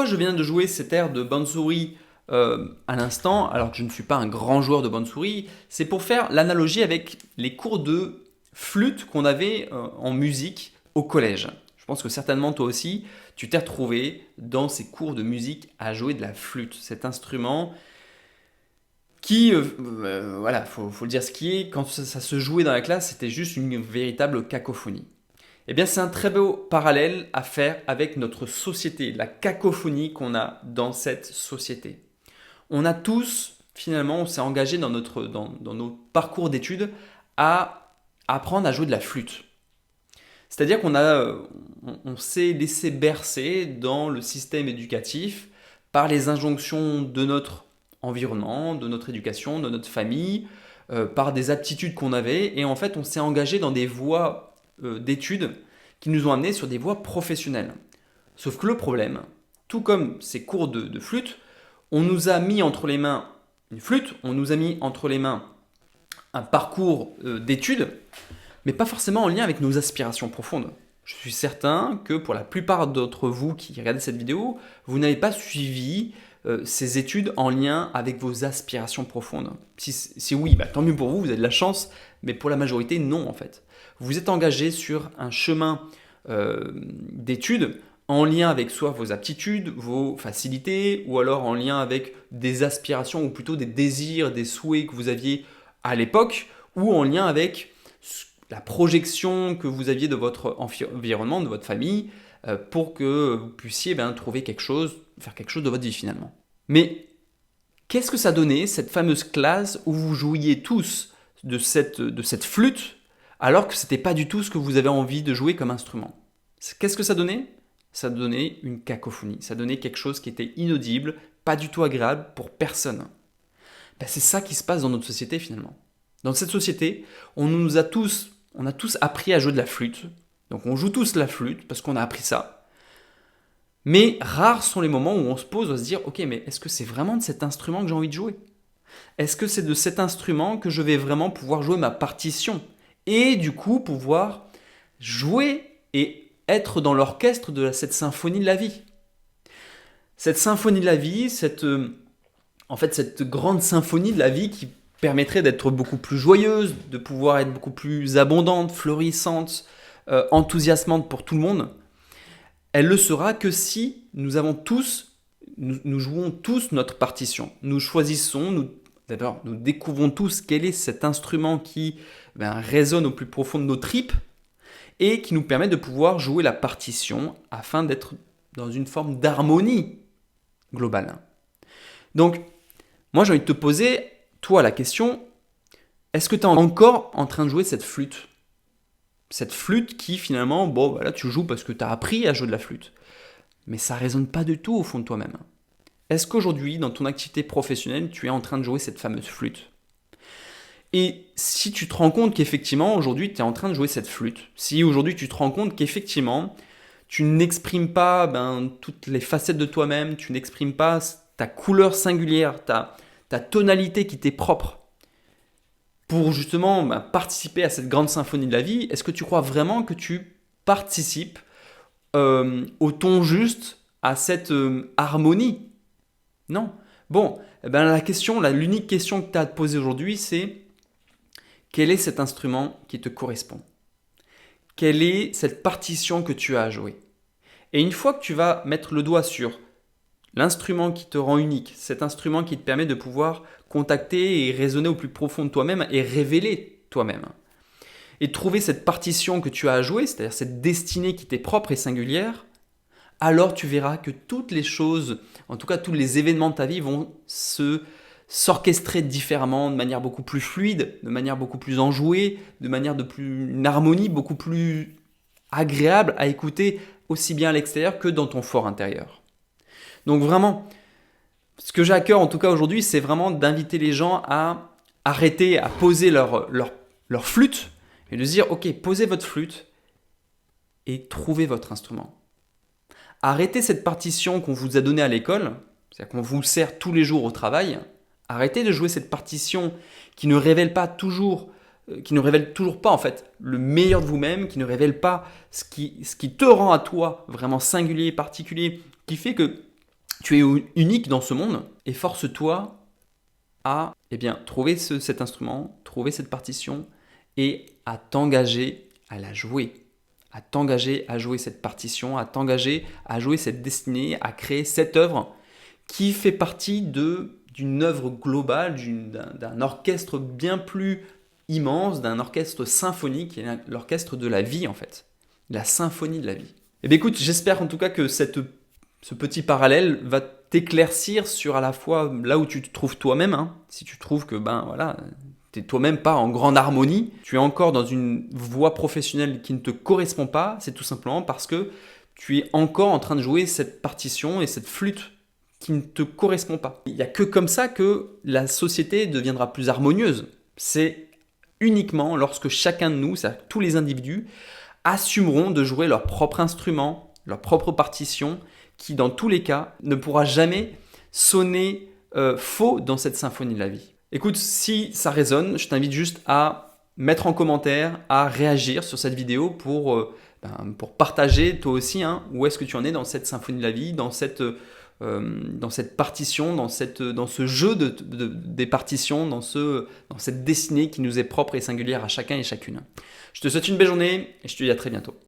Pourquoi je viens de jouer cet air de Bansuri à l'instant, alors que je ne suis pas un grand joueur de Bansuri? C'est pour faire l'analogie avec les cours de flûte qu'on avait en musique au collège. Je pense que certainement toi aussi, tu t'es retrouvé dans ces cours de musique à jouer de la flûte, cet instrument qui, voilà, faut le dire ce qui est, quand ça se jouait dans la classe, c'était juste une véritable cacophonie. Eh bien, c'est un très beau parallèle à faire avec notre société, la cacophonie qu'on a dans cette société. On a tous, finalement, on s'est engagé dans nos parcours d'études à apprendre à jouer de la flûte. C'est-à-dire on s'est laissé bercer dans le système éducatif par les injonctions de notre environnement, de notre éducation, de notre famille, par des aptitudes qu'on avait, et en fait, on s'est engagé dans des voies d'études qui nous ont amenés sur des voies professionnelles. Sauf que le problème, tout comme ces cours de flûte, on nous a mis entre les mains une flûte, on nous a mis entre les mains un parcours d'études, mais pas forcément en lien avec nos aspirations profondes. Je suis certain que pour la plupart d'entre vous qui regardez cette vidéo, vous n'avez pas suivi ces études en lien avec vos aspirations profondes. Si oui, tant mieux pour vous, vous avez de la chance, mais pour la majorité, non en fait. Vous êtes engagé sur un chemin d'études en lien avec soit vos aptitudes, vos facilités, ou alors en lien avec des aspirations, ou plutôt des désirs, des souhaits que vous aviez à l'époque, ou en lien avec la projection que vous aviez de votre environnement, de votre famille, pour que vous puissiez trouver quelque chose, faire quelque chose de votre vie finalement. Mais qu'est-ce que ça donnait, cette fameuse classe où vous jouiez tous de cette flûte, alors que ce n'était pas du tout ce que vous avez envie de jouer comme instrument? Qu'est-ce que ça donnait? Ça donnait une cacophonie, ça donnait quelque chose qui était inaudible, pas du tout agréable pour personne. C'est ça qui se passe dans notre société finalement. Dans cette société, on a tous appris à jouer de la flûte, donc on joue tous la flûte parce qu'on a appris ça. Mais rares sont les moments où on se pose à se dire, ok, mais est-ce que c'est vraiment de cet instrument que j'ai envie de jouer? Est-ce que c'est de cet instrument que je vais vraiment pouvoir jouer ma partition? Et du coup, pouvoir jouer et être dans l'orchestre de cette symphonie de la vie. Cette symphonie de la vie, cette grande symphonie de la vie qui permettrait d'être beaucoup plus joyeuse, de pouvoir être beaucoup plus abondante, florissante, enthousiasmante pour tout le monde, elle le sera que si nous jouons tous notre partition. Nous choisissons, nous découvrons tous quel est cet instrument qui résonne au plus profond de nos tripes et qui nous permet de pouvoir jouer la partition afin d'être dans une forme d'harmonie globale. Donc, moi j'ai envie de te poser, toi, la question, est-ce que tu es encore en train de jouer cette flûte? Cette flûte qui finalement, là tu joues parce que tu as appris à jouer de la flûte. Mais ça ne résonne pas du tout au fond de toi-même. Est-ce qu'aujourd'hui, dans ton activité professionnelle, tu es en train de jouer cette fameuse flûte? Et si tu te rends compte qu'effectivement, aujourd'hui, tu es en train de jouer cette flûte, si aujourd'hui tu te rends compte qu'effectivement, tu n'exprimes pas toutes les facettes de toi-même, tu n'exprimes pas ta couleur singulière, ta tonalité qui t'est propre, pour justement participer à cette grande symphonie de la vie, est-ce que tu crois vraiment que tu participes au ton juste, à cette harmonie? Non. Bon, l'unique question que tu as à te poser aujourd'hui, c'est quel est cet instrument qui te correspond? Quelle est cette partition que tu as à jouer? Et une fois que tu vas mettre le doigt sur l'instrument qui te rend unique, cet instrument qui te permet de pouvoir contacter et raisonner au plus profond de toi-même et révéler toi-même, et trouver cette partition que tu as à jouer, c'est-à-dire cette destinée qui t'est propre et singulière, alors tu verras que toutes les choses, en tout cas tous les événements de ta vie vont s'orchestrer différemment, de manière beaucoup plus fluide, de manière beaucoup plus enjouée, de manière une harmonie beaucoup plus agréable à écouter aussi bien à l'extérieur que dans ton fort intérieur. Donc vraiment, ce que j'ai à cœur en tout cas aujourd'hui, c'est vraiment d'inviter les gens à arrêter, à poser leur flûte et de se dire, ok, posez votre flûte et trouvez votre instrument. Arrêtez cette partition qu'on vous a donnée à l'école, c'est-à-dire qu'on vous sert tous les jours au travail. Arrêtez de jouer cette partition qui ne révèle toujours pas en fait le meilleur de vous-même, qui ne révèle pas ce qui te rend à toi vraiment singulier, particulier, qui fait que Tu es unique dans ce monde et force-toi à trouver cet instrument, trouver cette partition et à t'engager à la jouer. À t'engager à jouer cette partition, à t'engager à jouer cette destinée, à créer cette œuvre qui fait partie d'une œuvre globale, d'un orchestre bien plus immense, d'un orchestre symphonique, qui est l'orchestre de la vie en fait, la symphonie de la vie. Eh bien écoute, j'espère en tout cas que ce petit parallèle va t'éclaircir sur à la fois là où tu te trouves toi-même, hein. Si tu trouves que t'es toi-même pas en grande harmonie, tu es encore dans une voie professionnelle qui ne te correspond pas, c'est tout simplement parce que tu es encore en train de jouer cette partition et cette flûte qui ne te correspond pas. Il n'y a que comme ça que la société deviendra plus harmonieuse. C'est uniquement lorsque chacun de nous, c'est-à-dire tous les individus, assumeront de jouer leur propre instrument, leur propre partition, qui dans tous les cas ne pourra jamais sonner faux dans cette symphonie de la vie. Écoute, si ça résonne, je t'invite juste à mettre en commentaire, à réagir sur cette vidéo pour partager toi aussi où est-ce que tu en es dans cette symphonie de la vie, dans cette partition, dans ce jeu des partitions, dans cette destinée qui nous est propre et singulière à chacun et chacune. Je te souhaite une belle journée et je te dis à très bientôt.